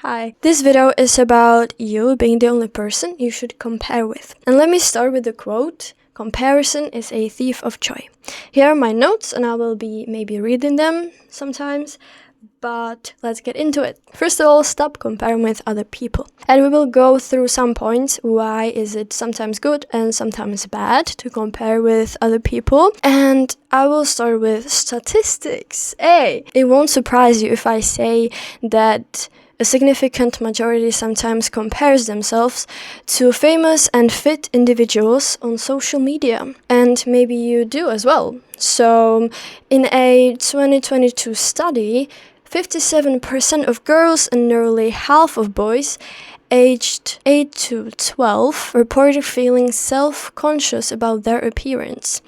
Hi. This video is about you being the only person you should compare with. And let me start with the quote, "Comparison is a thief of joy." Here are my notes and I will be maybe reading them sometimes, but let's get into it. First of all, stop comparing with other people. And we will go through some points. Why is it sometimes good and sometimes bad to compare with other people? And I will start with statistics. Hey, it won't surprise you if I say that a significant majority sometimes compares themselves to famous and fit individuals on social media. And maybe you do as well. So, in a 2022 study, 57% of girls and nearly half of boys aged 8 to 12 reported feeling self-conscious about their appearance.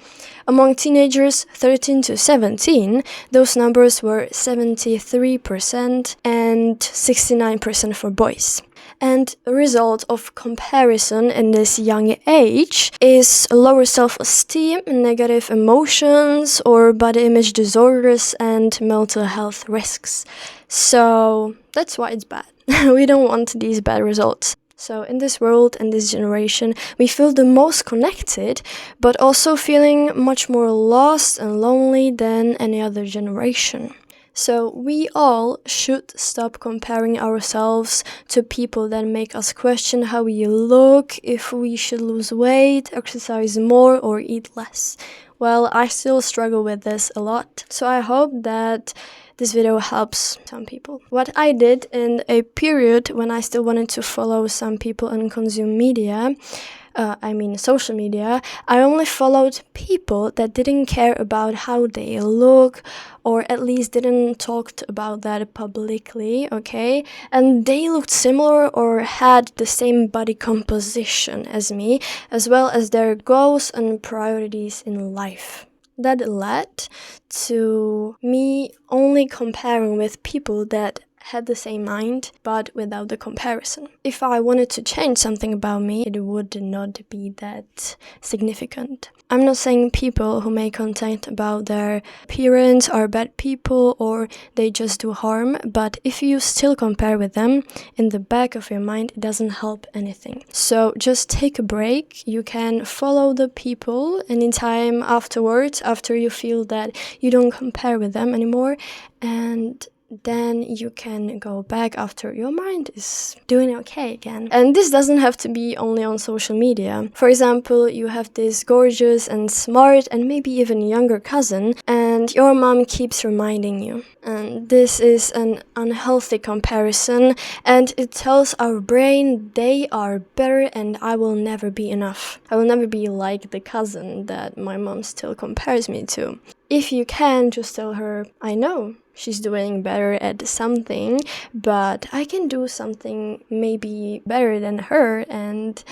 Among teenagers 13 to 17, those numbers were 73% and 69% for boys. And a result of comparison in this young age is lower self-esteem, negative emotions, or body image disorders and mental health risks. So that's why it's bad. We don't want these bad results. So in this world and this generation, we feel the most connected, but also feeling much more lost and lonely than any other generation. So we all should stop comparing ourselves to people that make us question how we look, if we should lose weight, exercise more, or eat less. Well, I still struggle with this a lot, so I hope that this video helps some people. What I did in a period when I still wanted to follow some people and consume media, social media, I only followed people that didn't care about how they look, or at least didn't talk about that publicly, okay? And they looked similar or had the same body composition as me, as well as their goals and priorities in life. That led to me only comparing with people that had the same mind, but without the comparison. If I wanted to change something about me, it would not be that significant. I'm not saying people who make content about their appearance are bad people or they just do harm, but if you still compare with them, in the back of your mind, it doesn't help anything. So just take a break. You can follow the people anytime afterwards, after you feel that you don't compare with them anymore, and then you can go back after your mind is doing okay again. And this doesn't have to be only on social media. For example, you have this gorgeous and smart and maybe even younger cousin, and your mom keeps reminding you. And this is an unhealthy comparison, and it tells our brain they are better and I will never be enough. I will never be like the cousin that my mom still compares me to. If you can, just tell her, I know she's doing better at something, but I can do something maybe better than her. And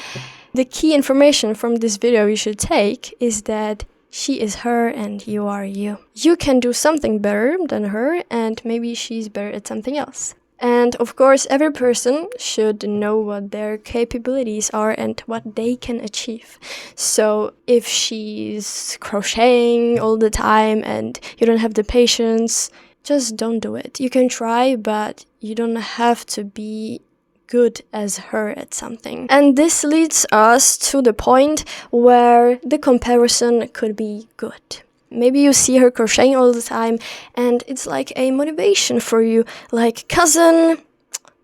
the key information from this video you should take is that she is her and you are you. You can do something better than her, and maybe she's better at something else. And of course, every person should know what their capabilities are and what they can achieve. So if she's crocheting all the time and you don't have the patience, just don't do it. You can try, but you don't have to be good as her at something. And this leads us to the point where the comparison could be good. Maybe you see her crocheting all the time and it's like a motivation for you, like, cousin,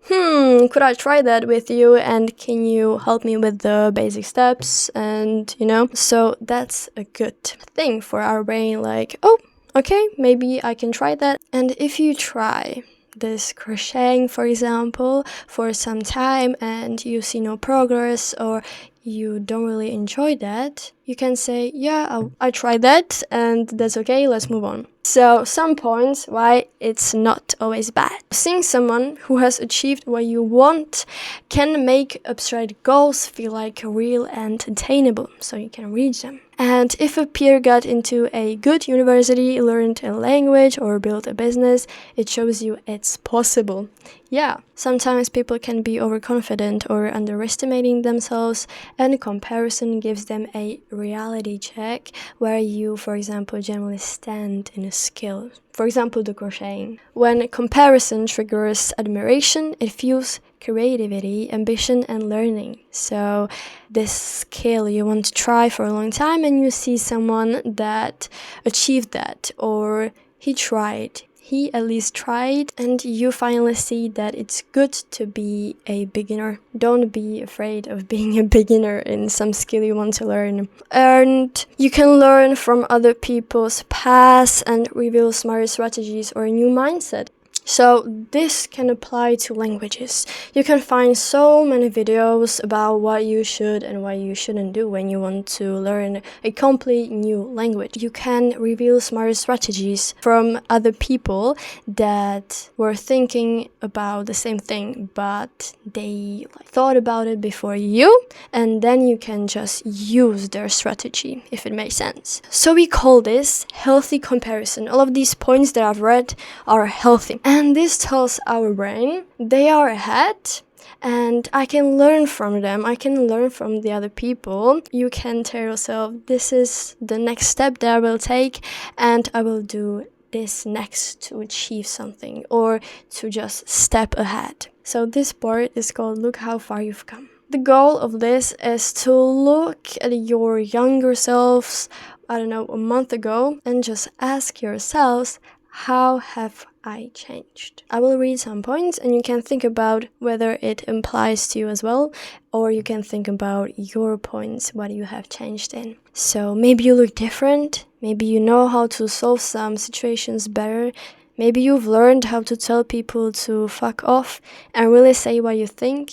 could I try that with you, and can you help me with the basic steps, and so that's a good thing for our brain, like, oh, okay, maybe I can try that. And if you try this crocheting, for example, for some time and you see no progress, or you don't really enjoy that, you can say, yeah, I tried that and that's okay, let's move on. So some points why it's not always bad. Seeing someone who has achieved what you want can make abstract goals feel like real and attainable, so you can reach them. And if a peer got into a good university, learned a language, or built a business, it shows you it's possible. yeah, sometimes people can be overconfident or underestimating themselves, and comparison gives them a reality check where you, for example, generally stand in a skill. For example, the crocheting. When comparison triggers admiration, it fuels creativity, ambition, and learning. So this skill you want to try for a long time, and you see someone that achieved that, or he at least tried, and you finally see that it's good to be a beginner. Don't be afraid of being a beginner in some skill you want to learn. And you can learn from other people's past and reveal smarter strategies or a new mindset. So this can apply to languages. You can find so many videos about what you should and what you shouldn't do when you want to learn a completely new language. You can reveal smarter strategies from other people that were thinking about the same thing, but they thought about it before you, and then you can just use their strategy, if it makes sense. So we call this healthy comparison. All of these points that I've read are healthy. And this tells our brain they are ahead and I can learn from them. I can learn from the other people. You can tell yourself, this is the next step that I will take, and I will do this next to achieve something or to just step ahead. So this part is called Look How Far You've Come. The goal of this is to look at your younger selves, I don't know, a month ago, and just ask yourselves, how have I changed? I will read some points and you can think about whether it applies to you as well, or you can think about your points, what you have changed in. So maybe you look different, maybe you know how to solve some situations better, maybe you've learned how to tell people to fuck off and really say what you think.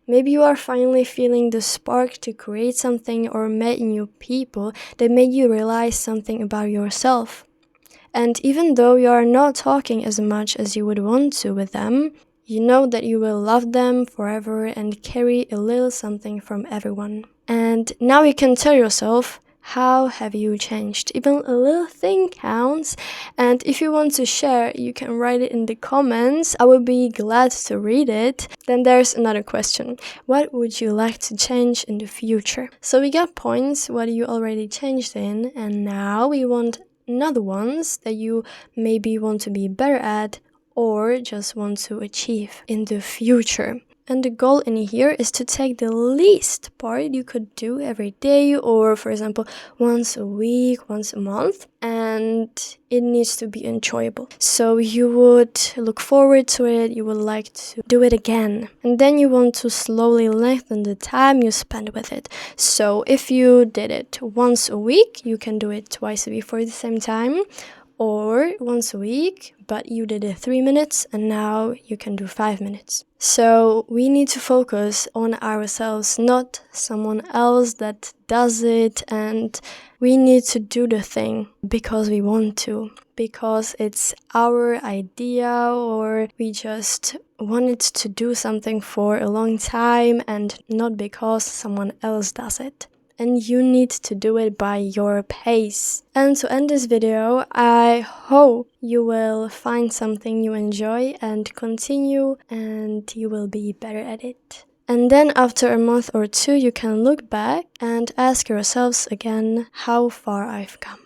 Maybe you are finally feeling the spark to create something or met new people that made you realize something about yourself. And even though you are not talking as much as you would want to with them, you know that you will love them forever and carry a little something from everyone. And now you can tell yourself, how have you changed? Even a little thing counts. And if you want to share, you can write it in the comments. I will be glad to read it. Then there's another question. What would you like to change in the future? So we got points, what you already changed in. And now we want another ones that you maybe want to be better at or just want to achieve in the future. And the goal in here is to take the least part you could do every day, or for example, once a week, once a month, and it needs to be enjoyable. So you would look forward to it, you would like to do it again. And then you want to slowly lengthen the time you spend with it. So if you did it once a week, you can do it twice a week for the same time. Or once a week, but you did it 3 minutes and now you can do 5 minutes. So we need to focus on ourselves, not someone else that does it, and we need to do the thing because we want to, because it's our idea, or we just wanted to do something for a long time and not because someone else does it. And you need to do it by your pace. And to end this video, I hope you will find something you enjoy and continue, and you will be better at it. And then after a month or two, you can look back and ask yourselves again how far I've come.